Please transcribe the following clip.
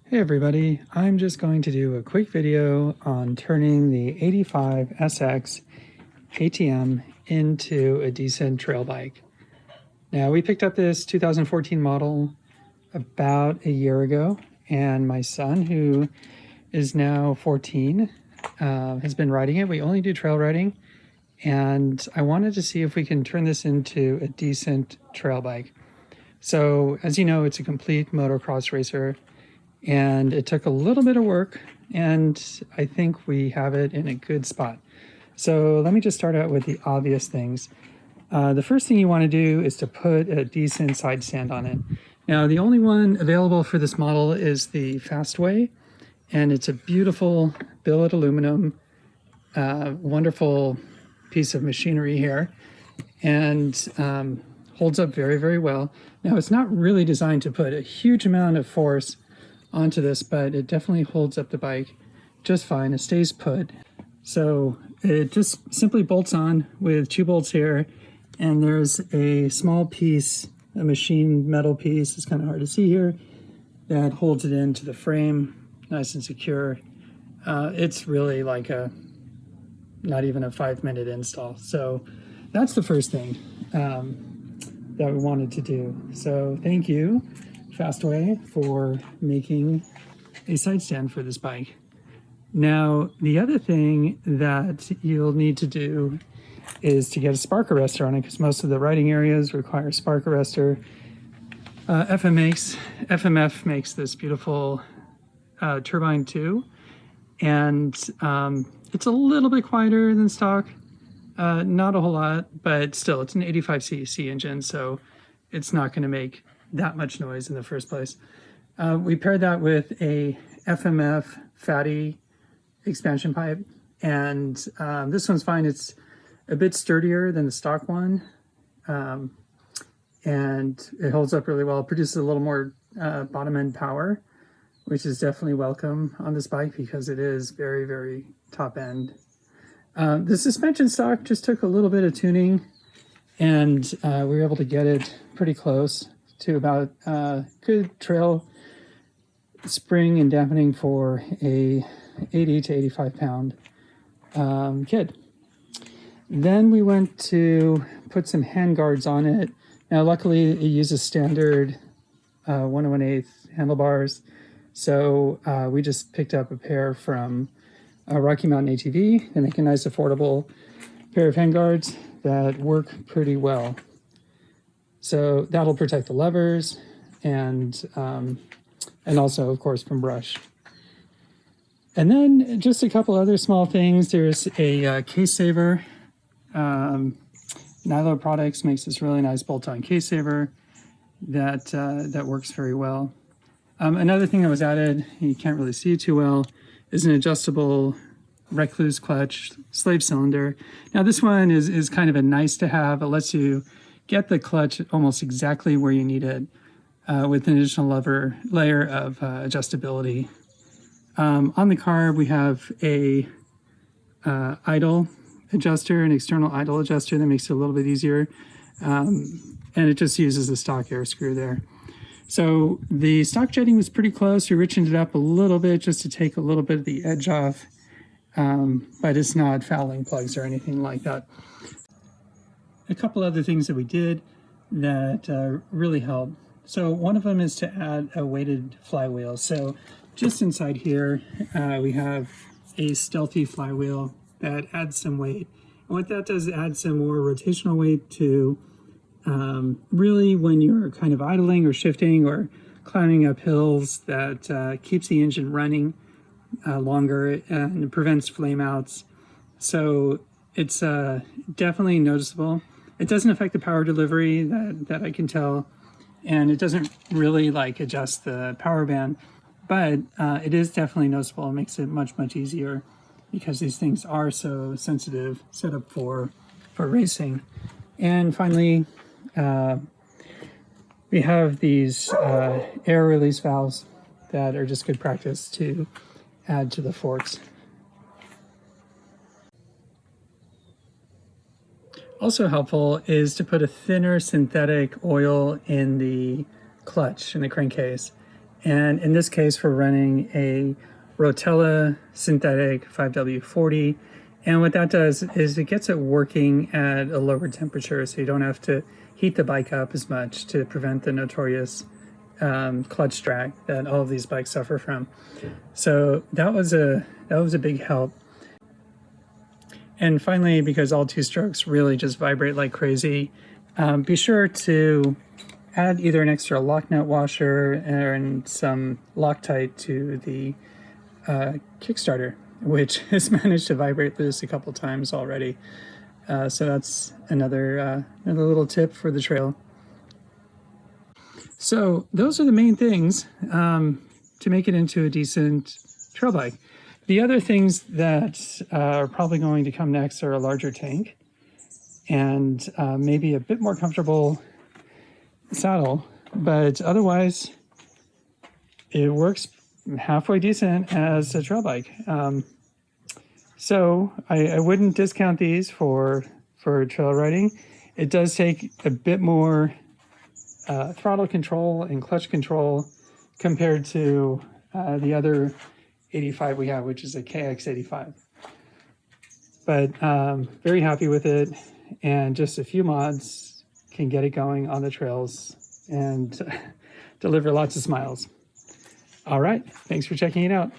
Hey everybody, I'm just going to do a quick video on turning the 85 SX KTM into a decent trail bike. Now, we picked up this 2014 model about a year ago, and my son, who is now 14, has been riding it. We only do trail riding, and I wanted to see if we can turn this into a decent trail bike. So, as you know, it's a complete motocross racer, and it took a little bit of work, and I think we have it in a good spot. So let me just start out with the obvious things. The first thing you want to do is to put a decent side stand on it. Now, the only one available for this model is the Fastway, and it's a beautiful billet aluminum, wonderful piece of machinery here, and holds up very, very well. Now, it's not really designed to put a huge amount of force onto this, but it definitely holds up the bike just fine. It stays put. So it just simply bolts on with 2 bolts here, and there's a small piece, a machine metal piece, it's kind of hard to see here, that holds it into the frame, nice and secure. It's really like not even a 5-minute install. So that's the first thing that we wanted to do. So thank you, Fastway, for making a side stand for this bike. Now, the other thing that you'll need to do is to get a spark arrestor on it, because most of the riding areas require a spark arrestor. FMF makes this beautiful turbine too, and it's a little bit quieter than stock, not a whole lot, but still it's an 85cc engine, so it's not going to make that much noise in the first place. We paired that with a FMF fatty expansion pipe, and this one's fine. It's a bit sturdier than the stock one, and it holds up really well. It produces a little more bottom end power, which is definitely welcome on this bike because it is very, very top end. The suspension stock just took a little bit of tuning, and we were able to get it pretty close to about good trail spring and dampening for a 80 to 85 pound kid. Then we went to put some hand guards on it. Now, luckily, it uses standard 1 1/8 handlebars, so we just picked up a pair from Rocky Mountain ATV. They make a nice, affordable pair of hand guards that work pretty well. So that'll protect the levers and also, of course, from brush. And then just a couple other small things. There's a case saver. Nilo Products makes this really nice bolt-on case saver that works very well. Another thing that was added, you can't really see it too well, is an adjustable recluse clutch slave cylinder. Now this one is kind of a nice to have. It lets you get the clutch almost exactly where you need it with an additional layer of adjustability. On the car, we have a idle adjuster, an external idle adjuster that makes it a little bit easier. And it just uses the stock air screw there. So the stock jetting was pretty close. We richened it up a little bit just to take a little bit of the edge off, but it's not fouling plugs or anything like that. A couple other things that we did that really help. So one of them is to add a weighted flywheel. So just inside here, we have a stealthy flywheel that adds some weight. And what that does is add some more rotational weight to really when you're kind of idling or shifting or climbing up hills, that keeps the engine running longer and prevents flame outs. So it's definitely noticeable. It doesn't affect the power delivery that I can tell, and it doesn't really adjust the power band, but it is definitely noticeable. It makes it much, much easier because these things are so sensitive, set up for racing. And finally, we have these air release valves that are just good practice to add to the forks. Also helpful is to put a thinner synthetic oil in the clutch, in the crankcase, And in this case, we're running a Rotella synthetic 5W40. And what that does is it gets it working at a lower temperature, so you don't have to heat the bike up as much to prevent the notorious clutch drag that all of these bikes suffer from. So that was a big help. And finally, because all two strokes really just vibrate like crazy, be sure to add either an extra lock nut washer and some Loctite to the Kickstarter, which has managed to vibrate loose a couple times already. So that's another little tip for the trail. So those are the main things to make it into a decent trail bike. The other things that are probably going to come next are a larger tank and maybe a bit more comfortable saddle, but otherwise it works halfway decent as a trail bike. So I wouldn't discount these for trail riding. It does take a bit more throttle control and clutch control compared to the other 85 we have, which is a KX85. But very happy with it, and just a few mods can get it going on the trails and deliver lots of smiles. All right, thanks for checking it out.